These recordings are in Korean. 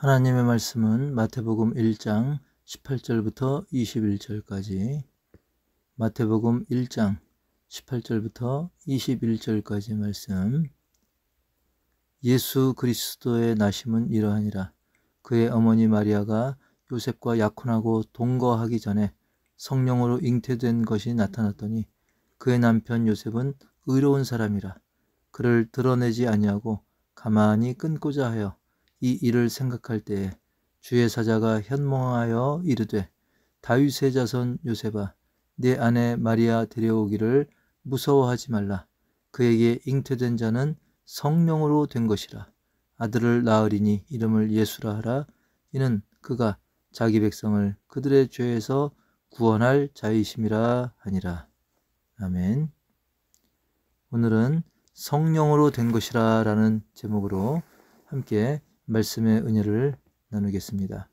하나님의 말씀은 마태복음 1장 18절부터 21절까지, 마태복음 1장 18절부터 21절까지 말씀. 예수 그리스도의 나심은 이러하니라. 그의 어머니 마리아가 요셉과 약혼하고 동거하기 전에 성령으로 잉태된 것이 나타났더니 그의 남편 요셉은 의로운 사람이라 그를 드러내지 아니하고 가만히 끊고자 하여 이 일을 생각할 때에 주의 사자가 현몽하여 이르되, 다윗의 자손 요셉아, 네 아내 마리아 데려오기를 무서워하지 말라. 그에게 잉태된 자는 성령으로 된 것이라. 아들을 낳으리니 이름을 예수라 하라. 이는 그가 자기 백성을 그들의 죄에서 구원할 자이심이라 하니라. 아멘. 오늘은 성령으로 된 것이라 라는 제목으로 함께 말씀의 은혜를 나누겠습니다.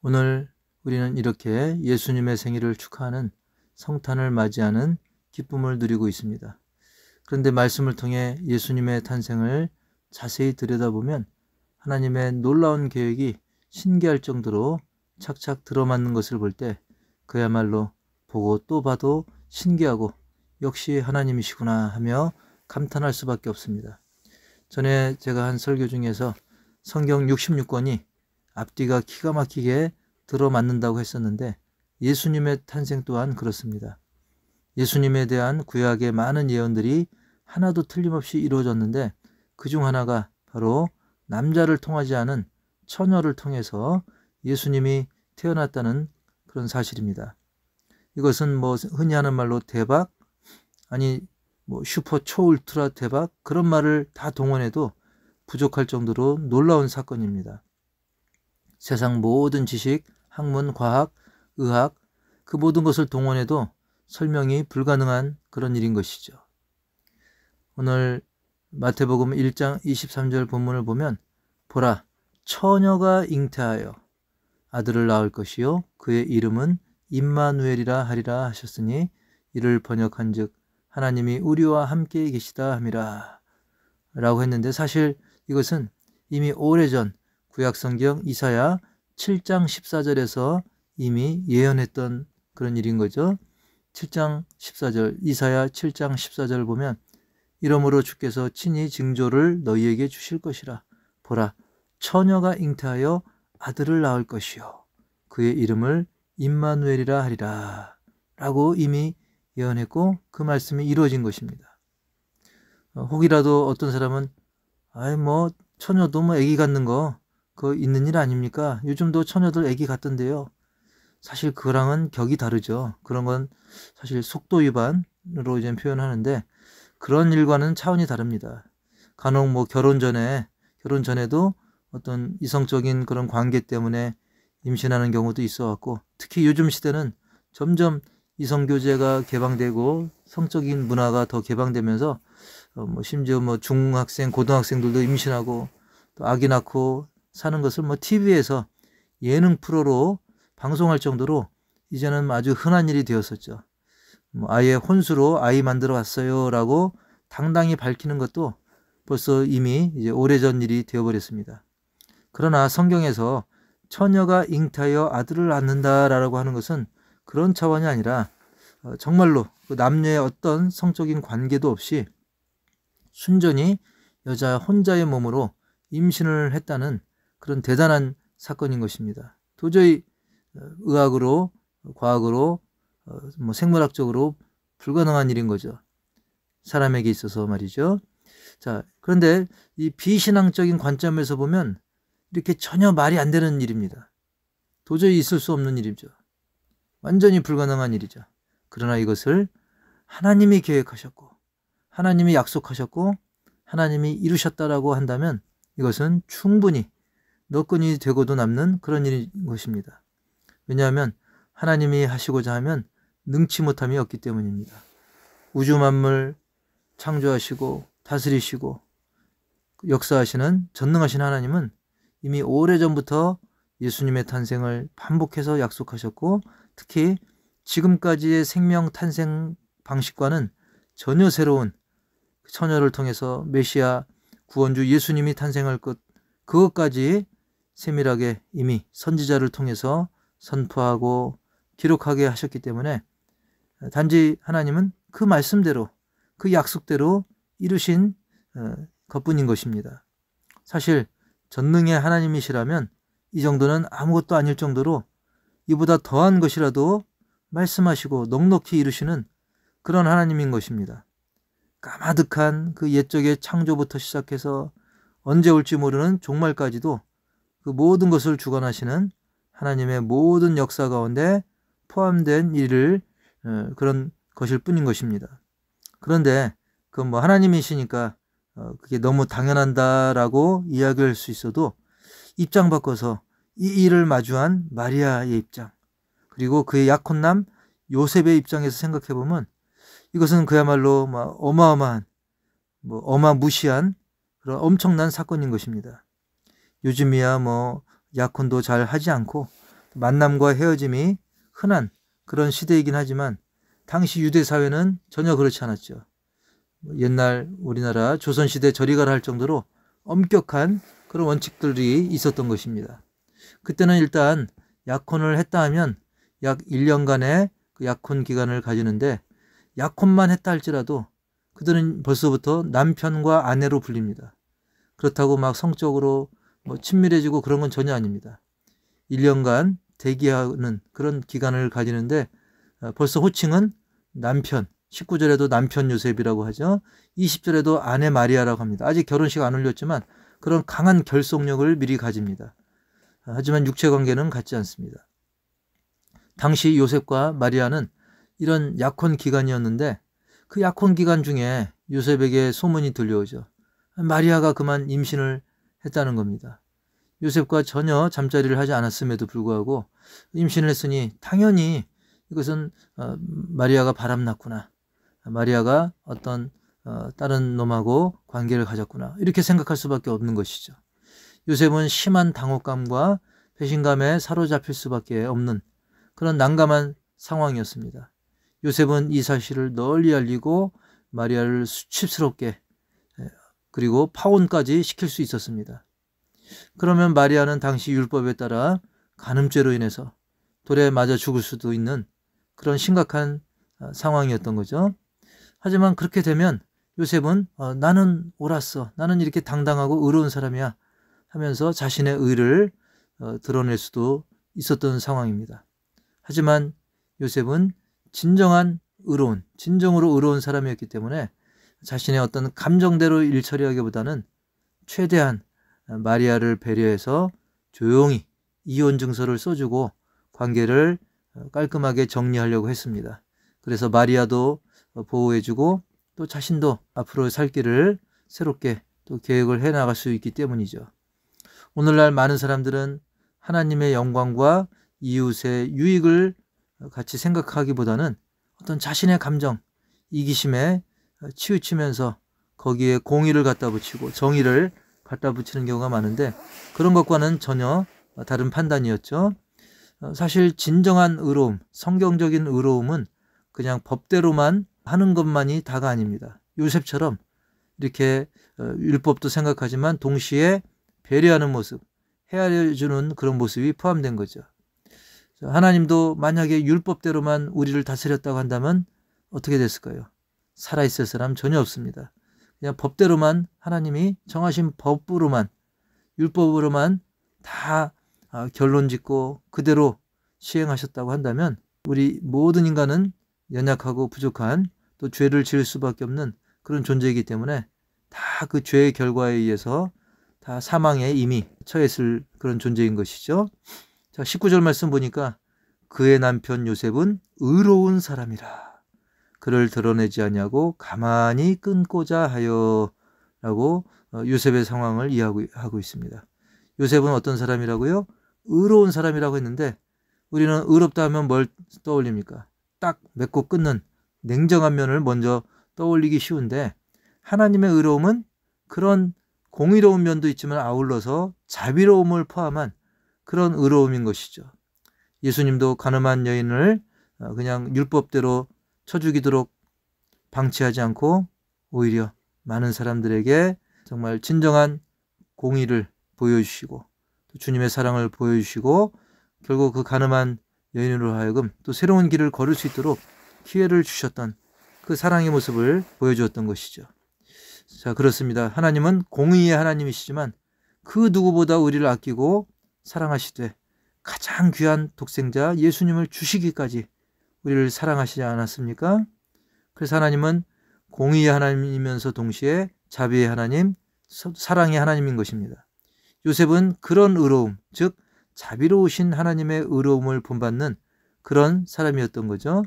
오늘 우리는 이렇게 예수님의 생일을 축하하는 성탄을 맞이하는 기쁨을 누리고 있습니다. 그런데 말씀을 통해 예수님의 탄생을 자세히 들여다보면 하나님의 놀라운 계획이 신기할 정도로 착착 들어맞는 것을 볼 때 그야말로 보고 또 봐도 신기하고 역시 하나님이시구나 하며 감탄할 수밖에 없습니다. 전에 제가 한 설교 중에서 성경 66권이 앞뒤가 기가 막히게 들어맞는다고 했었는데 예수님의 탄생 또한 그렇습니다. 예수님에 대한 구약의 많은 예언들이 하나도 틀림없이 이루어졌는데 그중 하나가 바로 남자를 통하지 않은 처녀를 통해서 예수님이 태어났다는 그런 사실입니다. 이것은 흔히 하는 말로 대박, 아니 슈퍼 초울트라 대박, 그런 말을 다 동원해도 부족할 정도로 놀라운 사건입니다. 세상 모든 지식, 학문, 과학, 의학, 그 모든 것을 동원해도 설명이 불가능한 그런 일인 것이죠. 오늘 마태복음 1장 23절 본문을 보면, 보라, 처녀가 잉태하여 아들을 낳을 것이요 그의 이름은 임마누엘이라 하리라 하셨으니, 이를 번역한 즉 하나님이 우리와 함께 계시다 함이라 라고 했는데, 사실 이것은 이미 오래전 구약성경 이사야 7장 14절에서 이미 예언했던 그런 일인 거죠. 7장 14절, 이사야 7장 14절을 보면, 이러므로 주께서 친히 징조를 너희에게 주실 것이라. 보라, 처녀가 잉태하여 아들을 낳을 것이요 그의 이름을 임마누엘이라 하리라 라고 이미 예언했고 그 말씀이 이루어진 것입니다. 혹이라도 어떤 사람은 처녀도 아기 갖는 거 그거 있는 일 아닙니까? 요즘도 처녀들 아기 갖던데요. 사실 그거랑은 격이 다르죠. 그런 건 사실 속도 위반으로 이제 표현하는데 그런 일과는 차원이 다릅니다. 간혹 결혼 전에도 어떤 이성적인 그런 관계 때문에 임신하는 경우도 있어 왔고, 특히 요즘 시대는 점점 이성교제가 개방되고 성적인 문화가 더 개방되면서 심지어 중학생, 고등학생들도 임신하고 또 아기 낳고 사는 것을 TV에서 예능 프로로 방송할 정도로 이제는 아주 흔한 일이 되었었죠. 아예 혼수로 아이 만들어 왔어요 라고 당당히 밝히는 것도 벌써 이미 이제 오래전 일이 되어버렸습니다. 그러나 성경에서 처녀가 잉태하여 아들을 낳는다라고 하는 것은 그런 차원이 아니라 정말로 그 남녀의 어떤 성적인 관계도 없이 순전히 여자 혼자의 몸으로 임신을 했다는 그런 대단한 사건인 것입니다. 도저히 의학으로, 과학으로, 생물학적으로 불가능한 일인 거죠. 사람에게 있어서 말이죠. 자, 그런데 이 비신앙적인 관점에서 보면 이렇게 전혀 말이 안 되는 일입니다. 도저히 있을 수 없는 일이죠. 완전히 불가능한 일이죠. 그러나 이것을 하나님이 계획하셨고 하나님이 약속하셨고 하나님이 이루셨다라고 한다면 이것은 충분히 너끈이 되고도 남는 그런 일인 것입니다. 왜냐하면 하나님이 하시고자 하면 능치 못함이 없기 때문입니다. 우주 만물 창조하시고 다스리시고 역사하시는 전능하신 하나님은 이미 오래전부터 예수님의 탄생을 반복해서 약속하셨고, 특히 지금까지의 생명 탄생 방식과는 전혀 새로운 처녀를 통해서 메시아 구원주 예수님이 탄생할 것, 그것까지 세밀하게 이미 선지자를 통해서 선포하고 기록하게 하셨기 때문에 단지 하나님은 그 말씀대로 그 약속대로 이루신 것뿐인 것입니다. 사실 전능의 하나님이시라면 이 정도는 아무것도 아닐 정도로 이보다 더한 것이라도 말씀하시고 넉넉히 이루시는 그런 하나님인 것입니다. 까마득한 그 옛적의 창조부터 시작해서 언제 올지 모르는 종말까지도 그 모든 것을 주관하시는 하나님의 모든 역사 가운데 포함된 일을 그런 것일 뿐인 것입니다. 그런데 그 뭐 하나님이시니까 그게 너무 당연한다라고 이야기할 수 있어도 입장 바꿔서 이 일을 마주한 마리아의 입장, 그리고 그의 약혼남 요셉의 입장에서 생각해 보면 이것은 그야말로 어마어마한 어마무시한 그런 엄청난 사건인 것입니다. 요즘이야 약혼도 잘 하지 않고 만남과 헤어짐이 흔한 그런 시대이긴 하지만 당시 유대 사회는 전혀 그렇지 않았죠. 옛날 우리나라 조선시대 저리가라 할 정도로 엄격한 그런 원칙들이 있었던 것입니다. 그때는 일단 약혼을 했다 하면 약 1년간의 그 약혼 기간을 가지는데 약혼만 했다 할지라도 그들은 벌써부터 남편과 아내로 불립니다. 그렇다고 막 성적으로 친밀해지고 그런 건 전혀 아닙니다. 1년간 대기하는 그런 기간을 가지는데 벌써 호칭은 남편, 19절에도 남편 요셉이라고 하죠. 20절에도 아내 마리아라고 합니다. 아직 결혼식 안 올렸지만 그런 강한 결속력을 미리 가집니다. 하지만 육체관계는 같지 않습니다. 당시 요셉과 마리아는 이런 약혼 기간이었는데 그 약혼 기간 중에 요셉에게 소문이 들려오죠. 마리아가 그만 임신을 했다는 겁니다. 요셉과 전혀 잠자리를 하지 않았음에도 불구하고 임신을 했으니 당연히 이것은 마리아가 바람났구나. 마리아가 어떤 다른 놈하고 관계를 가졌구나. 이렇게 생각할 수밖에 없는 것이죠. 요셉은 심한 당혹감과 배신감에 사로잡힐 수밖에 없는 그런 난감한 상황이었습니다. 요셉은 이 사실을 널리 알리고 마리아를 수치스럽게 그리고 파혼까지 시킬 수 있었습니다. 그러면 마리아는 당시 율법에 따라 간음죄로 인해서 돌에 맞아 죽을 수도 있는 그런 심각한 상황이었던 거죠. 하지만 그렇게 되면 요셉은 나는 옳았어. 나는 이렇게 당당하고 의로운 사람이야 하면서 자신의 의를 드러낼 수도 있었던 상황입니다. 하지만 요셉은 진정으로 의로운 사람이었기 때문에 자신의 어떤 감정대로 일 처리하기보다는 최대한 마리아를 배려해서 조용히 이혼 증서를 써주고 관계를 깔끔하게 정리하려고 했습니다. 그래서 마리아도 보호해주고 또 자신도 앞으로 살 길을 새롭게 또 계획을 해나갈 수 있기 때문이죠. 오늘날 많은 사람들은 하나님의 영광과 이웃의 유익을 같이 생각하기보다는 어떤 자신의 감정, 이기심에 치우치면서 거기에 공의를 갖다 붙이고 정의를 갖다 붙이는 경우가 많은데 그런 것과는 전혀 다른 판단이었죠. 사실 진정한 의로움, 성경적인 의로움은 그냥 법대로만 하는 것만이 다가 아닙니다. 요셉처럼 이렇게 율법도 생각하지만 동시에 배려하는 모습, 헤아려주는 그런 모습이 포함된 거죠. 하나님도 만약에 율법대로만 우리를 다스렸다고 한다면 어떻게 됐을까요? 살아있을 사람 전혀 없습니다. 그냥 법대로만 하나님이 정하신 법으로만 율법으로만 다 결론 짓고 그대로 시행하셨다고 한다면 우리 모든 인간은 연약하고 부족한 또 죄를 지을 수밖에 없는 그런 존재이기 때문에 다 그 죄의 결과에 의해서 다 사망에 이미 처했을 그런 존재인 것이죠. 자, 19절 말씀 보니까 그의 남편 요셉은 의로운 사람이라 그를 드러내지 아니하고 가만히 끊고자 하여 라고 요셉의 상황을 이해하고 있습니다. 요셉은 어떤 사람이라고요? 의로운 사람이라고 했는데 우리는 의롭다 하면 뭘 떠올립니까? 딱 맺고 끊는 냉정한 면을 먼저 떠올리기 쉬운데 하나님의 의로움은 그런 공의로운 면도 있지만 아울러서 자비로움을 포함한 그런 의로움인 것이죠. 예수님도 가늠한 여인을 그냥 율법대로 쳐 죽이도록 방치하지 않고 오히려 많은 사람들에게 정말 진정한 공의를 보여주시고 또 주님의 사랑을 보여주시고 결국 그 가늠한 여인으로 하여금 또 새로운 길을 걸을 수 있도록 기회를 주셨던 그 사랑의 모습을 보여주었던 것이죠. 자, 그렇습니다. 하나님은 공의의 하나님이시지만 그 누구보다 우리를 아끼고 사랑하시되 가장 귀한 독생자 예수님을 주시기까지 우리를 사랑하시지 않았습니까? 그래서 하나님은 공의의 하나님이면서 동시에 자비의 하나님, 사랑의 하나님인 것입니다. 요셉은 그런 의로움, 즉 자비로우신 하나님의 의로움을 본받는 그런 사람이었던 거죠.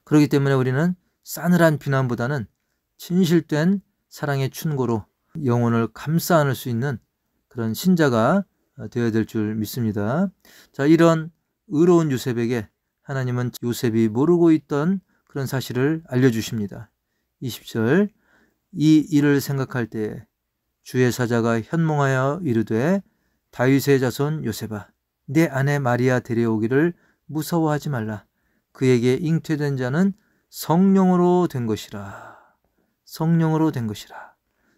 그렇기 때문에 우리는 싸늘한 비난보다는 진실된 사랑의 춘고로 영혼을 감싸 안을 수 있는 그런 신자가 되어야 될 줄 믿습니다. 자, 이런 의로운 요셉에게 하나님은 요셉이 모르고 있던 그런 사실을 알려주십니다. 20절, 이 일을 생각할 때 주의 사자가 현몽하여 이르되 다윗의 자손 요셉아, 내 아내 마리아 데려오기를 무서워하지 말라. 그에게 잉태된 자는 성령으로 된 것이라. 성령으로 된 것이라.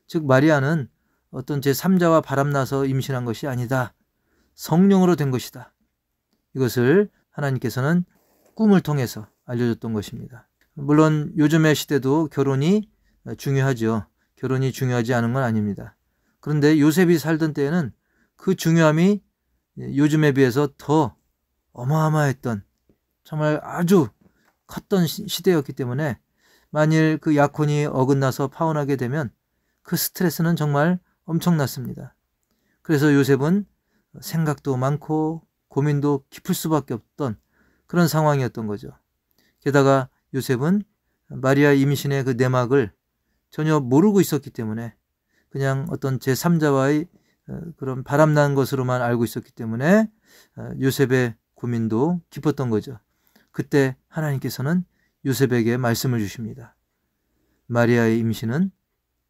즉 마리아는 어떤 제3자와 바람나서 임신한 것이 아니다. 성령으로 된 것이다. 이것을 하나님께서는 꿈을 통해서 알려줬던 것입니다. 물론 요즘의 시대도 결혼이 중요하죠. 결혼이 중요하지 않은 건 아닙니다. 그런데 요셉이 살던 때에는 그 중요함이 요즘에 비해서 더 어마어마했던, 정말 아주 컸던 시대였기 때문에 만일 그 약혼이 어긋나서 파혼하게 되면 그 스트레스는 정말 엄청났습니다. 그래서 요셉은 생각도 많고 고민도 깊을 수밖에 없던 그런 상황이었던 거죠. 게다가 요셉은 마리아 임신의 그 내막을 전혀 모르고 있었기 때문에 그냥 어떤 제3자와의 그런 바람난 것으로만 알고 있었기 때문에 요셉의 고민도 깊었던 거죠. 그때 하나님께서는 요셉에게 말씀을 주십니다. 마리아의 임신은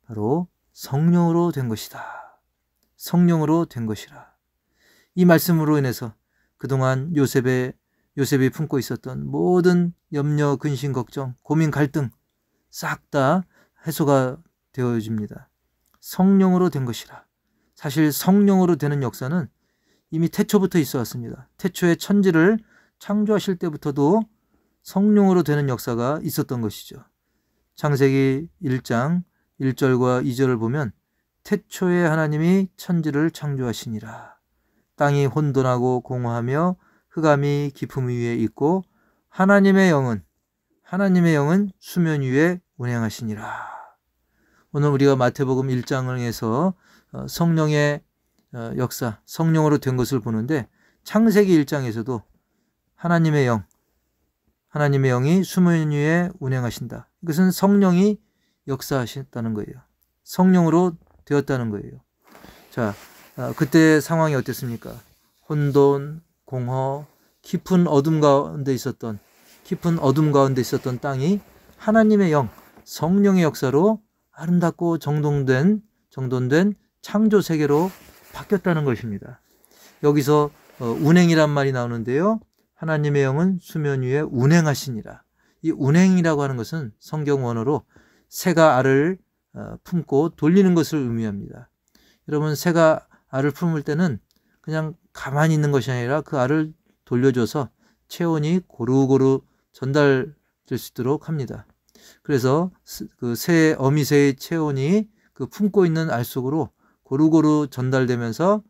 바로 성령으로 된 것이다. 성령으로 된 것이라. 이 말씀으로 인해서 그동안 요셉이 품고 있었던 모든 염려, 근심, 걱정, 고민, 갈등 싹 다 해소가 되어집니다. 성령으로 된 것이라. 사실 성령으로 되는 역사는 이미 태초부터 있어 왔습니다. 태초에 천지를 창조하실 때부터도 성령으로 되는 역사가 있었던 것이죠. 창세기 1장 1절과 2절을 보면 태초에 하나님이 천지를 창조하시니라. 땅이 혼돈하고 공허하며 흑암이 깊음 위에 있고 하나님의 영은 수면 위에 운행하시니라. 오늘 우리가 마태복음 1장에서 성령의 역사, 성령으로 된 것을 보는데 창세기 1장에서도 하나님의 영이 수면 위에 운행하신다. 이것은 성령이 역사하셨다는 거예요. 성령으로 되었다는 거예요. 자, 그때 상황이 어땠습니까? 혼돈, 공허, 깊은 어둠 가운데 있었던 땅이 하나님의 영, 성령의 역사로 아름답고 정돈된 창조 세계로 바뀌었다는 것입니다. 여기서 운행이란 말이 나오는데요. 하나님의 영은 수면 위에 운행하시니라. 이 운행이라고 하는 것은 성경 원어로 새가 알을 품고 돌리는 것을 의미합니다. 여러분, 새가 알을 품을 때는 그냥 가만히 있는 것이 아니라 그 알을 돌려줘서 체온이 고루고루 전달될 수 있도록 합니다. 그래서 그 어미새의 체온이 그 품고 있는 알 속으로 고루고루 전달되면서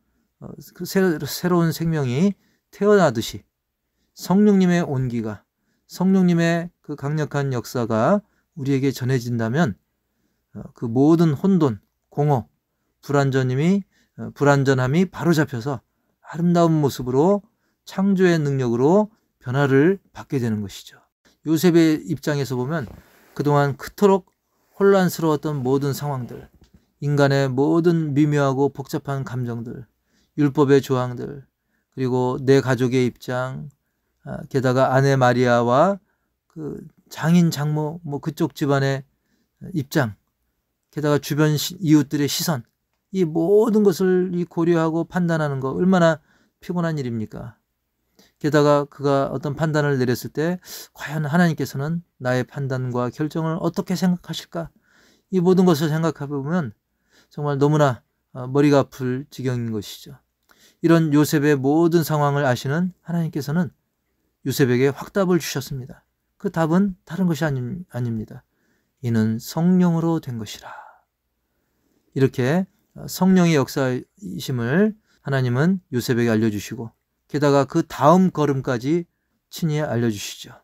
그 새로운 생명이 태어나듯이 성령님의 온기가, 성령님의 그 강력한 역사가 우리에게 전해진다면 그 모든 혼돈, 공허, 불완전함이 바로잡혀서 아름다운 모습으로 창조의 능력으로 변화를 받게 되는 것이죠. 요셉의 입장에서 보면 그동안 그토록 혼란스러웠던 모든 상황들, 인간의 모든 미묘하고 복잡한 감정들, 율법의 조항들, 그리고 내 가족의 입장, 게다가 아내 마리아와 그 장인 장모 그쪽 집안의 입장, 게다가 주변 이웃들의 시선, 이 모든 것을 고려하고 판단하는 거 얼마나 피곤한 일입니까? 게다가 그가 어떤 판단을 내렸을 때 과연 하나님께서는 나의 판단과 결정을 어떻게 생각하실까? 이 모든 것을 생각해 보면 정말 너무나 머리가 아플 지경인 것이죠. 이런 요셉의 모든 상황을 아시는 하나님께서는 요셉에게 확답을 주셨습니다. 그 답은 다른 것이 아닙니다. 이는 성령으로 된 것이라. 이렇게 성령의 역사이심을 하나님은 요셉에게 알려주시고 게다가 그 다음 걸음까지 친히 알려주시죠.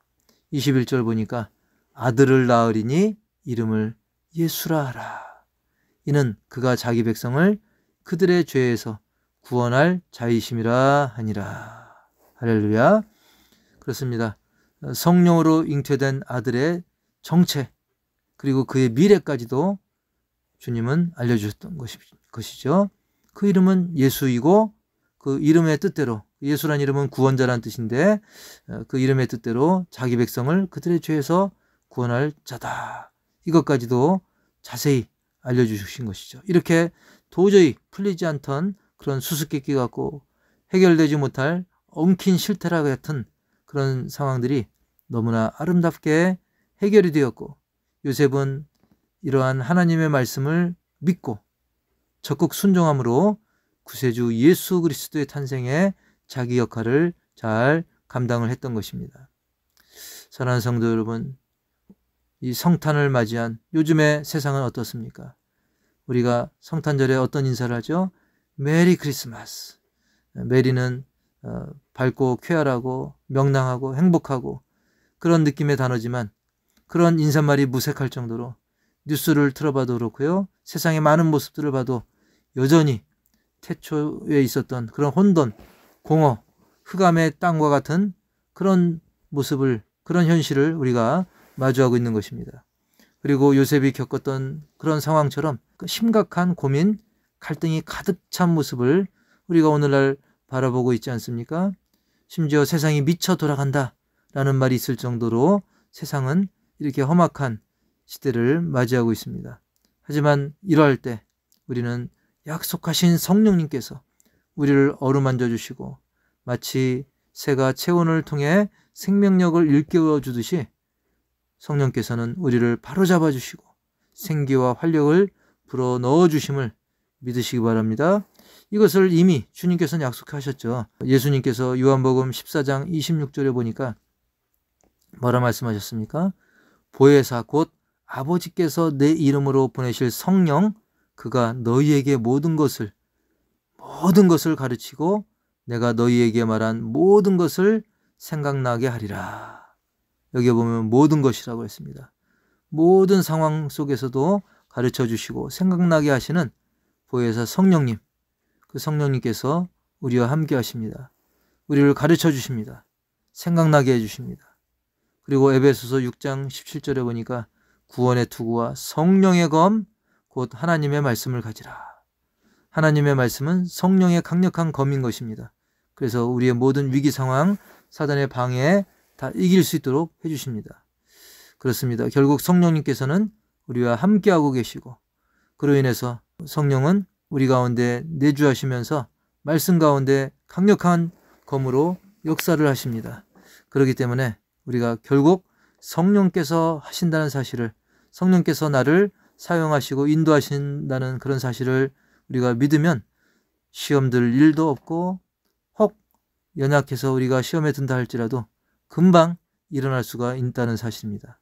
21절 보니까 아들을 낳으리니 이름을 예수라 하라. 이는 그가 자기 백성을 그들의 죄에서 구원할 자이심이라 하니라. 할렐루야. 그렇습니다. 성령으로 잉태된 아들의 정체 그리고 그의 미래까지도 주님은 알려주셨던 것이죠. 그 이름은 예수이고 그 이름의 뜻대로, 예수란 이름은 구원자란 뜻인데 그 이름의 뜻대로 자기 백성을 그들의 죄에서 구원할 자다. 이것까지도 자세히 알려주신 것이죠. 이렇게 도저히 풀리지 않던 그런 수수께끼 같고 해결되지 못할 엉킨 실태라 같은 그런 상황들이 너무나 아름답게 해결이 되었고 요셉은 이러한 하나님의 말씀을 믿고 적극 순종함으로 구세주 예수 그리스도의 탄생에 자기 역할을 잘 감당을 했던 것입니다. 사랑하는 성도 여러분, 이 성탄을 맞이한 요즘의 세상은 어떻습니까? 우리가 성탄절에 어떤 인사를 하죠? 메리 크리스마스. 메리는 밝고 쾌활하고 명랑하고 행복하고 그런 느낌의 단어지만 그런 인사말이 무색할 정도로 뉴스를 틀어봐도 그렇고요. 세상의 많은 모습들을 봐도 여전히 태초에 있었던 그런 혼돈, 공허, 흑암의 땅과 같은 그런 모습을, 그런 현실을 우리가 마주하고 있는 것입니다. 그리고 요셉이 겪었던 그런 상황처럼 그 심각한 고민, 갈등이 가득 찬 모습을 우리가 오늘날 바라보고 있지 않습니까? 심지어 세상이 미쳐 돌아간다라는 말이 있을 정도로 세상은 이렇게 험악한 시대를 맞이하고 있습니다. 하지만 이러할 때 우리는 약속하신 성령님께서 우리를 어루만져 주시고 마치 새가 체온을 통해 생명력을 일깨워 주듯이 성령께서는 우리를 바로잡아 주시고 생기와 활력을 불어넣어 주심을 믿으시기 바랍니다. 이것을 이미 주님께서는 약속하셨죠. 예수님께서 요한복음 14장 26절에 보니까 뭐라 말씀하셨습니까? 보혜사 곧 아버지께서 내 이름으로 보내실 성령 그가 너희에게 모든 것을 가르치고 내가 너희에게 말한 모든 것을 생각나게 하리라. 여기 보면 모든 것이라고 했습니다. 모든 상황 속에서도 가르쳐 주시고 생각나게 하시는 보혜사 성령님, 그 성령님께서 우리와 함께 하십니다. 우리를 가르쳐 주십니다. 생각나게 해주십니다. 그리고 에베소서 6장 17절에 보니까 구원의 투구와 성령의 검 곧 하나님의 말씀을 가지라. 하나님의 말씀은 성령의 강력한 검인 것입니다. 그래서 우리의 모든 위기 상황, 사단의 방해에 다 이길 수 있도록 해주십니다. 그렇습니다. 결국 성령님께서는 우리와 함께하고 계시고 그로 인해서 성령은 우리 가운데 내주하시면서 말씀 가운데 강력한 검으로 역사를 하십니다. 그렇기 때문에 우리가 결국 성령께서 하신다는 사실을, 성령께서 나를 사용하시고 인도하신다는 그런 사실을 우리가 믿으면 시험 들 일도 없고 혹 연약해서 우리가 시험에 든다 할지라도 금방 일어날 수가 있다는 사실입니다.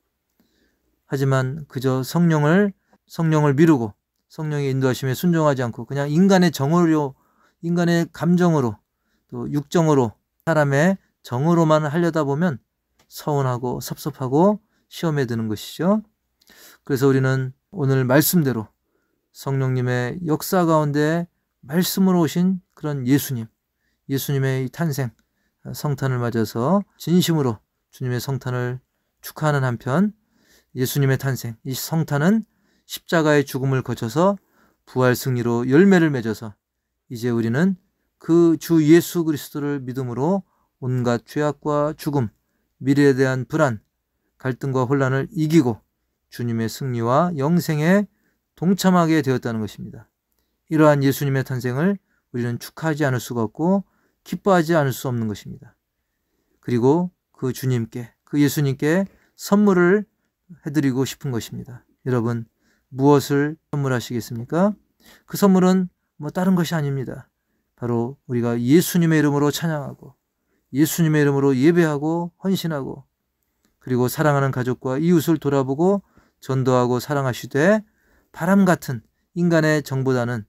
하지만 그저 성령을 미루고 성령의 인도하심에 순종하지 않고 그냥 인간의 정으로, 인간의 감정으로 또 육정으로 사람의 정으로만 하려다 보면 서운하고 섭섭하고 시험에 드는 것이죠. 그래서 우리는 오늘 말씀대로 성령님의 역사 가운데 말씀으로 오신 그런 예수님의 탄생, 성탄을 맞아서 진심으로 주님의 성탄을 축하하는 한편 예수님의 탄생, 이 성탄은 십자가의 죽음을 거쳐서 부활 승리로 열매를 맺어서 이제 우리는 그 주 예수 그리스도를 믿음으로 온갖 죄악과 죽음, 미래에 대한 불안, 갈등과 혼란을 이기고 주님의 승리와 영생에 동참하게 되었다는 것입니다. 이러한 예수님의 탄생을 우리는 축하하지 않을 수가 없고 기뻐하지 않을 수 없는 것입니다. 그리고 그 주님께, 그 예수님께 선물을 해드리고 싶은 것입니다. 여러분, 무엇을 선물하시겠습니까? 그 선물은 다른 것이 아닙니다. 바로 우리가 예수님의 이름으로 찬양하고 예수님의 이름으로 예배하고 헌신하고 그리고 사랑하는 가족과 이웃을 돌아보고 전도하고 사랑하시되 바람 같은 인간의 정보다는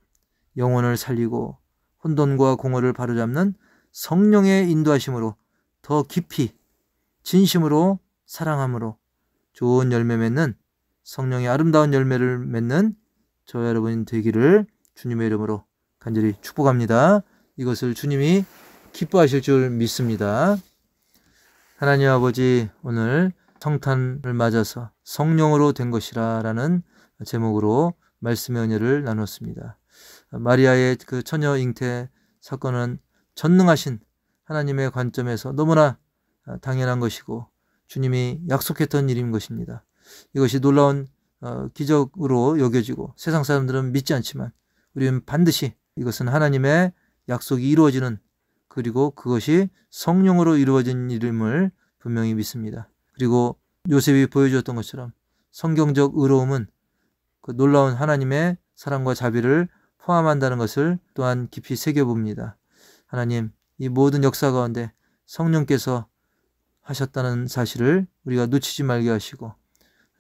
영혼을 살리고 혼돈과 공허를 바로잡는 성령의 인도하심으로 더 깊이 진심으로 사랑함으로 좋은 열매 맺는 성령의 아름다운 열매를 맺는 저와 여러분이 되기를 주님의 이름으로 간절히 축복합니다. 이것을 주님이 기뻐하실 줄 믿습니다. 하나님 아버지, 오늘 성탄을 맞아서 성령으로 된 것이라 라는 제목으로 말씀의 은혜를 나눴습니다. 마리아의 그 처녀 잉태 사건은 전능하신 하나님의 관점에서 너무나 당연한 것이고 주님이 약속했던 일인 것입니다. 이것이 놀라운 기적으로 여겨지고 세상 사람들은 믿지 않지만 우리는 반드시 이것은 하나님의 약속이 이루어지는 그리고 그것이 성령으로 이루어진 일임을 분명히 믿습니다. 그리고 요셉이 보여주었던 것처럼 성경적 의로움은 그 놀라운 하나님의 사랑과 자비를 포함한다는 것을 또한 깊이 새겨봅니다. 하나님, 이 모든 역사 가운데 성령께서 하셨다는 사실을 우리가 놓치지 말게 하시고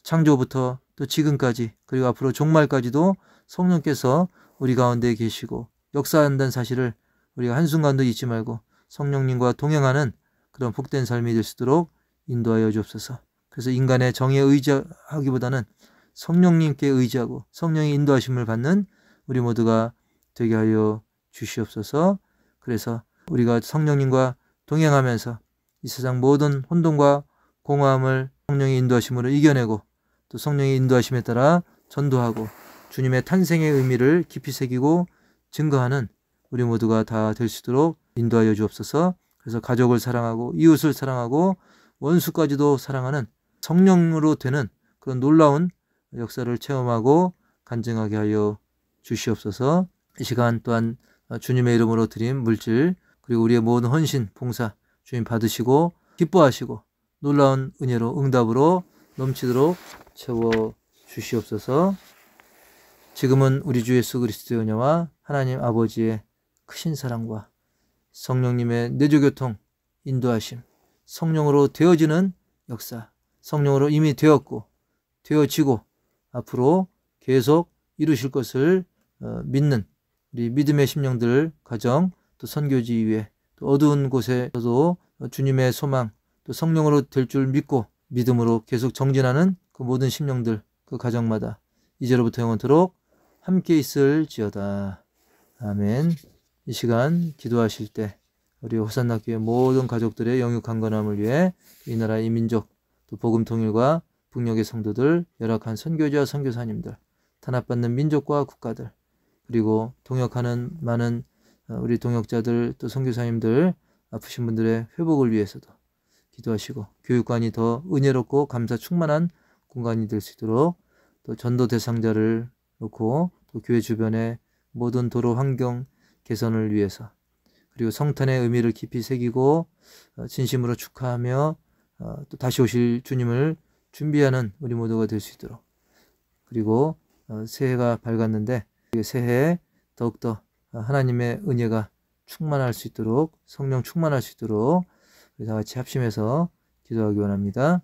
창조부터 또 지금까지 그리고 앞으로 종말까지도 성령께서 우리 가운데 계시고 역사한다는 사실을 우리가 한순간도 잊지 말고 성령님과 동행하는 그런 복된 삶이 될 수 있도록 인도하여 주옵소서. 그래서 인간의 정의에 의지하기보다는 성령님께 의지하고 성령의 인도하심을 받는 우리 모두가 되게 하여 주시옵소서. 그래서 우리가 성령님과 동행하면서 이 세상 모든 혼돈과 공허함을 성령의 인도하심으로 이겨내고 또 성령의 인도하심에 따라 전도하고 주님의 탄생의 의미를 깊이 새기고 증거하는 우리 모두가 다 될 수 있도록 인도하여 주옵소서. 그래서 가족을 사랑하고 이웃을 사랑하고 원수까지도 사랑하는 성령으로 되는 그런 놀라운 역사를 체험하고 간증하게 하여 주시옵소서. 이 시간 또한 주님의 이름으로 드린 물질 그리고 우리의 모든 헌신, 봉사 주님 받으시고 기뻐하시고 놀라운 은혜로 응답으로 넘치도록 채워 주시옵소서. 지금은 우리 주 예수 그리스도의 은혜와 하나님 아버지의 크신 사랑과 성령님의 내조교통, 인도하심, 성령으로 되어지는 역사, 성령으로 이미 되었고 되어지고 앞으로 계속 이루실 것을 믿는 우리 믿음의 심령들 가정 또 선교지 위에 또 어두운 곳에서도 주님의 소망 또 성령으로 될 줄 믿고 믿음으로 계속 정진하는 그 모든 심령들 그 가정마다 이제로부터 영원토록 함께 있을지어다. 아멘. 이 시간 기도하실 때 우리 호산나 교회 모든 가족들의 영육 강건함을 위해 이 나라 이 민족 또 복음 통일과 북녘의 성도들 열악한 선교지와 선교사님들 탄압받는 민족과 국가들 그리고 동역하는 많은 우리 동역자들 또 선교사님들 아프신 분들의 회복을 위해서도 기도하시고 교육관이 더 은혜롭고 감사 충만한 공간이 될 수 있도록 또 전도 대상자를 놓고 또 교회 주변의 모든 도로 환경 개선을 위해서 그리고 성탄의 의미를 깊이 새기고 진심으로 축하하며 또 다시 오실 주님을 준비하는 우리 모두가 될 수 있도록 그리고 새해가 밝았는데 새해에 더욱더 하나님의 은혜가 충만할 수 있도록 성령 충만할 수 있도록 우리 다 같이 합심해서 기도하기 원합니다.